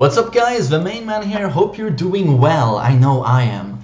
What's up guys, the main man here, hope you're doing well, I know I am.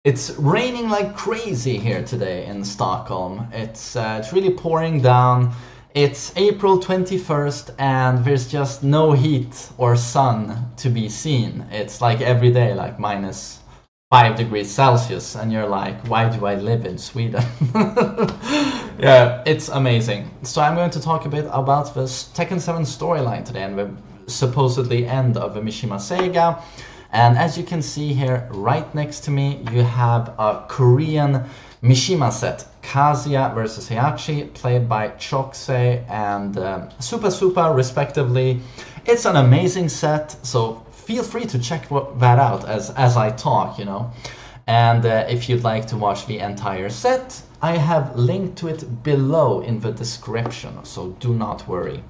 It's raining like crazy here today in Stockholm. It's really pouring down. It's April 21st and there's just no heat or sun to be seen. It's like every day like -5 degrees Celsius and you're like, why do I live in Sweden? Yeah, it's amazing. So I'm going to talk a bit about the Tekken 7 storyline today and the supposedly end of the Mishima Saga. And as you can see here right next to me, you have a Korean Mishima set, Kazuya versus Heihachi, played by Chokusei and Supa respectively. It's an amazing set, so feel free to check that out as I talk, you know. And if you'd like to watch the entire set, I have linked to it below in the description, so do not worry.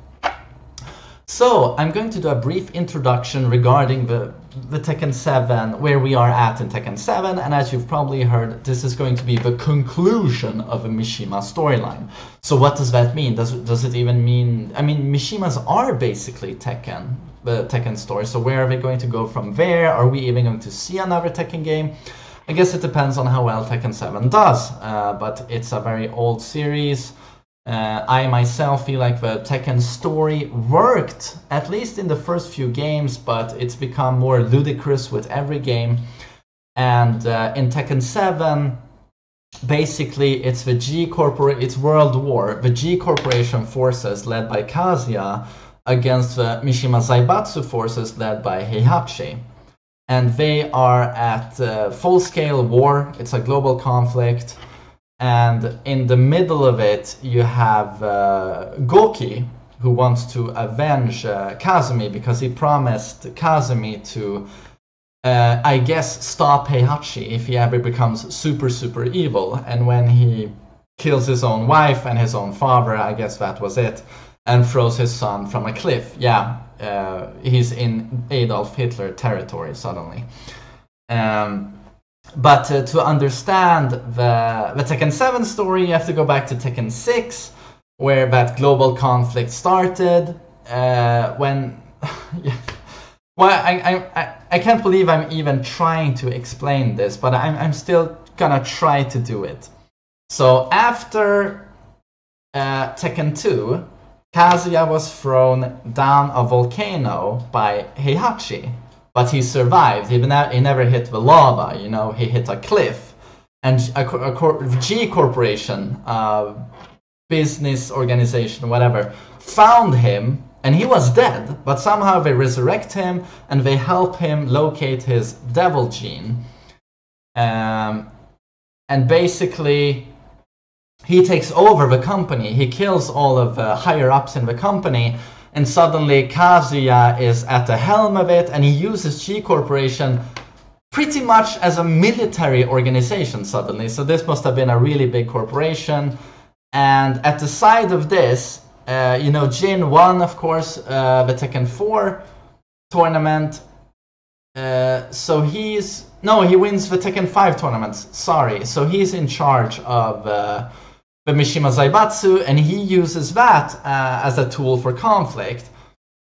So, I'm going to do a brief introduction regarding the Tekken 7, where we are at in Tekken 7, and as you've probably heard, this is going to be the conclusion of the Mishima storyline. So what does that mean? Does it even mean... I mean, Mishimas are basically Tekken, the Tekken story, so where are we going to go from there? Are we even going to see another Tekken game? I guess it depends on how well Tekken 7 does, but it's a very old series. I myself feel like the Tekken story worked, at least in the first few games, but it's become more ludicrous with every game. And in Tekken 7, basically it's it's World War, the G Corporation forces led by Kazuya against the Mishima Zaibatsu forces led by Heihachi. And they are at full-scale war, it's a global conflict. And in the middle of it, you have Goki, who wants to avenge Kazumi because he promised Kazumi to, I guess, stop Heihachi if he ever becomes super evil. And when he kills his own wife and his own father, I guess that was it, and throws his son from a cliff. Yeah, he's in Adolf Hitler territory suddenly. But to understand the Tekken 7 story, you have to go back to Tekken 6, where that global conflict started. When, yeah. Well, I can't believe I'm even trying to explain this, but I'm still gonna try to do it. So after Tekken 2, Kazuya was thrown down a volcano by Heihachi. But he survived. He never hit the lava, you know, he hit a cliff. And a G Corporation, business organization, whatever, found him, and he was dead, but somehow they resurrect him, and they help him locate his devil gene. And basically, he takes over the company. He kills all of the higher-ups in the company, and suddenly Kazuya is at the helm of it, and he uses G Corporation pretty much as a military organization suddenly. So this must have been a really big corporation. And at the side of this, you know, Jin won, of course, the Tekken 4 tournament. So he wins the Tekken 5 tournaments, sorry. So he's in charge of the Mishima Zaibatsu, and he uses that as a tool for conflict.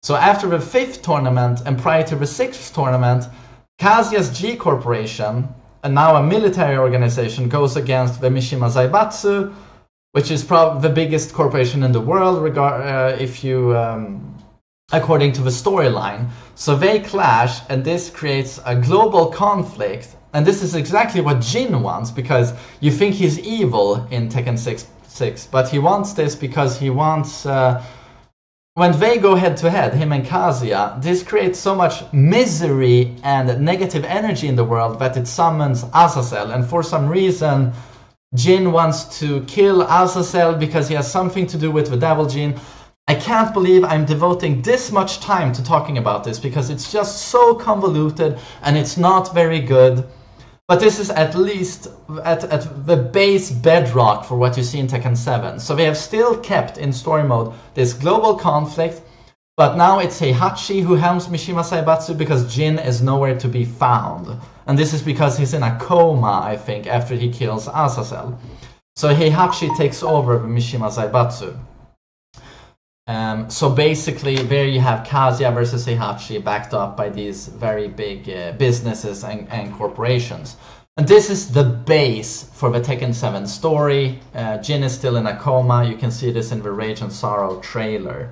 So after the 5th tournament and prior to the 6th tournament, Kazuya's G Corporation, and now a military organization, goes against the Mishima Zaibatsu, which is probably the biggest corporation in the world, according to the storyline. So they clash, and this creates a global conflict. And this is exactly what Jin wants, because you think he's evil in Tekken 6, but he wants this because he wants... when they go head-to-head, him and Kazuya, this creates so much misery and negative energy in the world that it summons Azazel. And for some reason, Jin wants to kill Azazel because he has something to do with the devil gene. I can't believe I'm devoting this much time to talking about this, because it's just so convoluted and it's not very good. But this is at least at the base bedrock for what you see in Tekken 7. So they have still kept in story mode this global conflict, but now it's Heihachi who helms Mishima Zaibatsu because Jin is nowhere to be found. And this is because he's in a coma, I think, after he kills Azazel. So Heihachi takes over the Mishima Zaibatsu. So basically, there you have Kazuya versus Heihachi, backed up by these very big businesses and corporations. And this is the base for the Tekken 7 story. Jin is still in a coma. You can see this in the Rage and Sorrow trailer.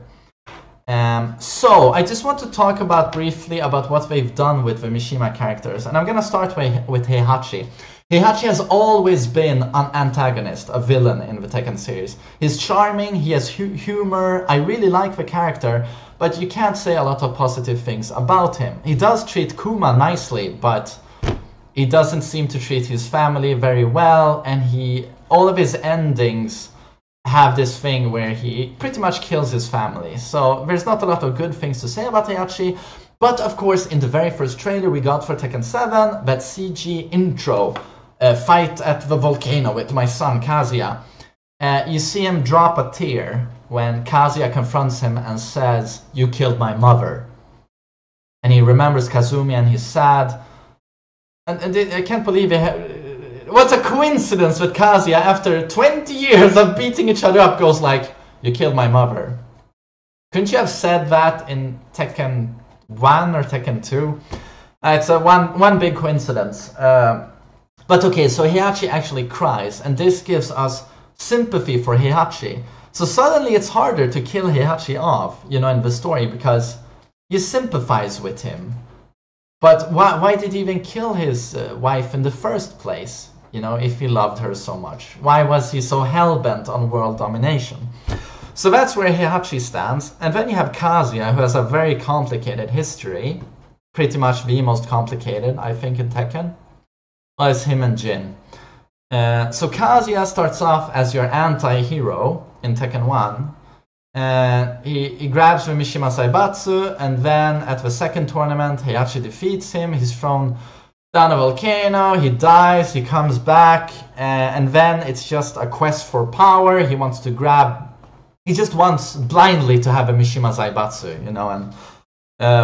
So I just want to talk briefly about what they've done with the Mishima characters. And I'm going to start with Heihachi. Heihachi has always been an antagonist, a villain in the Tekken series. He's charming, he has humor, I really like the character, but you can't say a lot of positive things about him. He does treat Kuma nicely, but he doesn't seem to treat his family very well, and all of his endings have this thing where he pretty much kills his family. So there's not a lot of good things to say about Heihachi, but of course in the very first trailer we got for Tekken 7, that CG intro, fight at the volcano with my son Kazuya, you see him drop a tear when Kazuya confronts him and says, "You killed my mother." And he remembers Kazumi and he's sad. And I can't believe it. What a coincidence that Kazuya, after 20 years of beating each other up, goes like, "You killed my mother." Couldn't you have said that in Tekken 1 or Tekken 2? It's one big coincidence. But okay, so Heihachi actually cries, and this gives us sympathy for Heihachi. So suddenly it's harder to kill Heihachi off, you know, in the story, because you sympathize with him. But why did he even kill his wife in the first place, you know, if he loved her so much? Why was he so hell-bent on world domination? So that's where Heihachi stands. And then you have Kazuya, who has a very complicated history, pretty much the most complicated, I think, in Tekken. Well, it's him and Jin. So Kazuya starts off as your anti-hero in Tekken 1. He grabs the Mishima Zaibatsu, and then at the second tournament Heihachi defeats him. He's thrown down a volcano, he dies, he comes back, and then it's just a quest for power. He just wants blindly to have a Mishima Zaibatsu, you know, and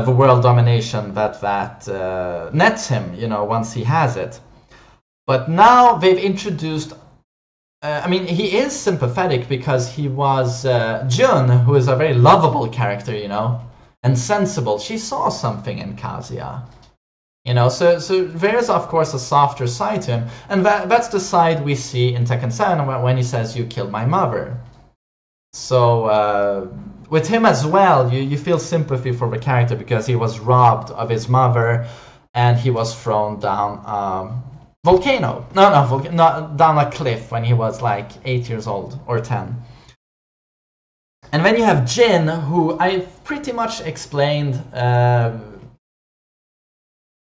the world domination that nets him, you know, once he has it. But now they've introduced, I mean, he is sympathetic because he was Jun, who is a very lovable character, you know, and sensible. She saw something in Kazuya, you know, so there's of course a softer side to him, and that's the side we see in Tekken 7 when he says, "You killed my mother." So with him as well, you feel sympathy for the character because he was robbed of his mother, and he was thrown down volcano. Not down a cliff when he was like 8 years old or 10. And then you have Jin, who I've pretty much explained.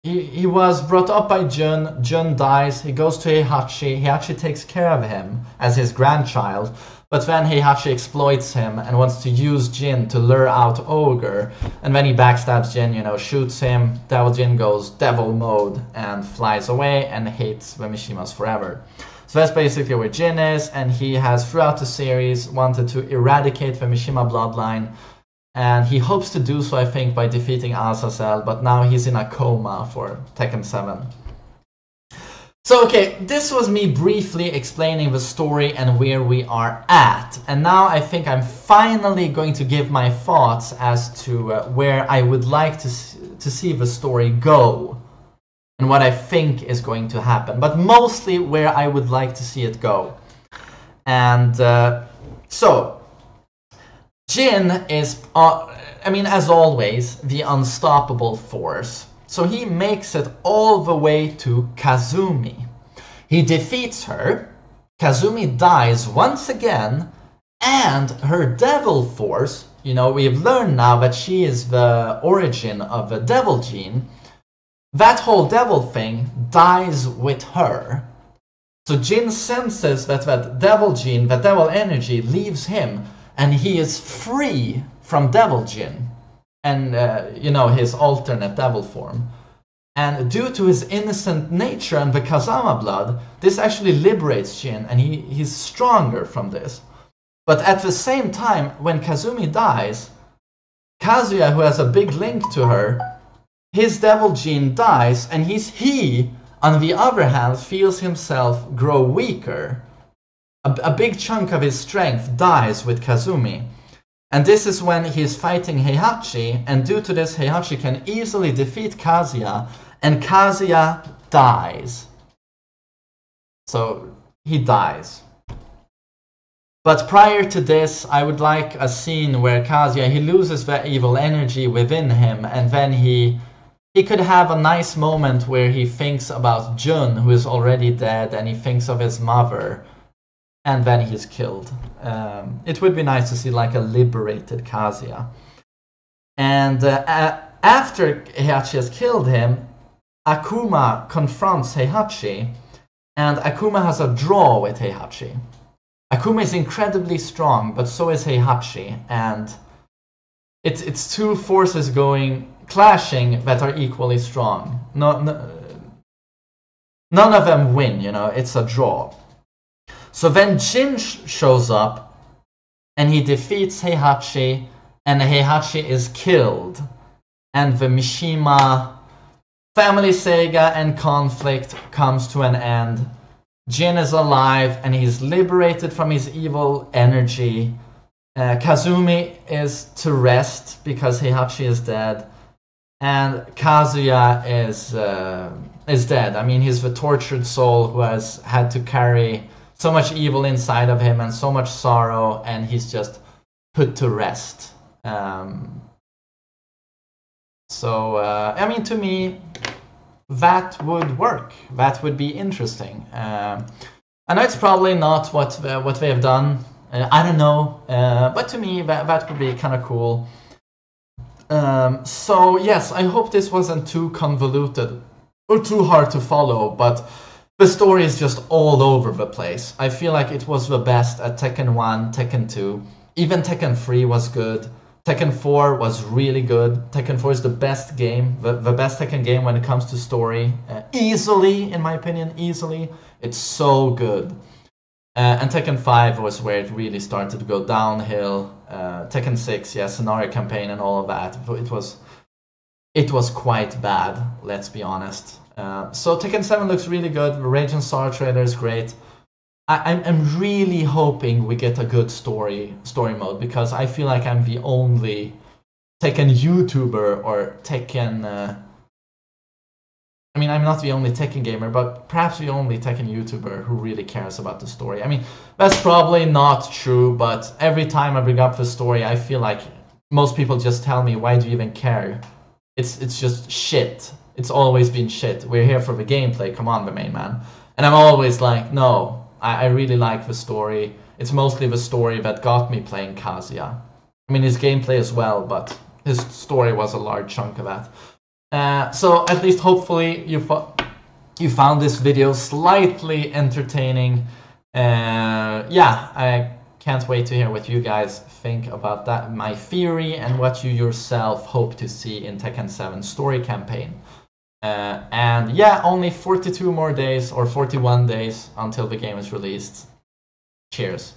He was brought up by Jun. Jun dies. He goes to Heihachi. Heihachi takes care of him as his grandchild. But then Heihachi exploits him and wants to use Jin to lure out Ogre. And then he backstabs Jin, you know, shoots him. Devil Jin goes devil mode and flies away and hates the Mishimas forever. So that's basically where Jin is, and he has throughout the series wanted to eradicate the Mishima bloodline. And he hopes to do so, I think, by defeating Azazel, but now he's in a coma for Tekken 7. So okay, this was me briefly explaining the story and where we are at. And now I think I'm finally going to give my thoughts as to where I would like to see the story go. And what I think is going to happen. But mostly where I would like to see it go. And so, Jin is, I mean, as always, the unstoppable force. So he makes it all the way to Kazumi. He defeats her, Kazumi dies once again, and her devil force, you know, we've learned now that she is the origin of the devil gene, that whole devil thing dies with her. So Jin senses that devil gene, that devil energy leaves him, and he is free from devil gene. And, you know, his alternate devil form. And due to his innocent nature and the Kazama blood, this actually liberates Jin, and he's stronger from this. But at the same time, when Kazumi dies, Kazuya, who has a big link to her, his devil gene dies, and he, on the other hand, feels himself grow weaker. A big chunk of his strength dies with Kazumi. And this is when he's fighting Heihachi, and due to this, Heihachi can easily defeat Kazuya, and Kazuya dies. So he dies. But prior to this, I would like a scene where Kazuya, he loses the evil energy within him, and then he could have a nice moment where he thinks about Jun, who is already dead, and he thinks of his mother, and then he's killed. It would be nice to see like a liberated Kazuya. And after Heihachi has killed him, Akuma confronts Heihachi, and Akuma has a draw with Heihachi. Akuma is incredibly strong, but so is Heihachi, and it's two forces clashing that are equally strong. None of them win, you know, it's a draw. So then Jin shows up, and he defeats Heihachi, and Heihachi is killed. And the Mishima family saga and conflict comes to an end. Jin is alive, and he's liberated from his evil energy. Kazumi is to rest because Heihachi is dead. And Kazuya is dead. I mean, he's the tortured soul who has had to carry so much evil inside of him and so much sorrow, and he's just put to rest. I mean, to me, that would work. That would be interesting. I know it's probably not what they have done. I don't know, but to me, that would be kind of cool. So yes, I hope this wasn't too convoluted or too hard to follow, but the story is just all over the place. I feel like it was the best at Tekken 1, Tekken 2. Even Tekken 3 was good. Tekken 4 was really good. Tekken 4 is the best game, the best Tekken game when it comes to story. Easily, in my opinion, easily. It's so good. And Tekken 5 was where it really started to go downhill. Tekken 6, yeah, scenario campaign and all of that. It was quite bad, let's be honest. So Tekken 7 looks really good. The Rage and Sorrow trailer is great. I'm really hoping we get a good story mode, because I feel like I'm the only Tekken YouTuber or Tekken... I mean, I'm not the only Tekken gamer, but perhaps the only Tekken YouTuber who really cares about the story. I mean, that's probably not true, but every time I bring up the story, I feel like most people just tell me, why do you even care? It's just shit. It's always been shit. We're here for the gameplay, come on, the main man. And I'm always like, no, I really like the story. It's mostly the story that got me playing Kazuya. I mean, his gameplay as well, but his story was a large chunk of that. So at least hopefully you found this video slightly entertaining. Yeah, I can't wait to hear what you guys think about that, my theory, and what you yourself hope to see in Tekken 7 story campaign. And yeah, only 42 more days or 41 days until the game is released. Cheers.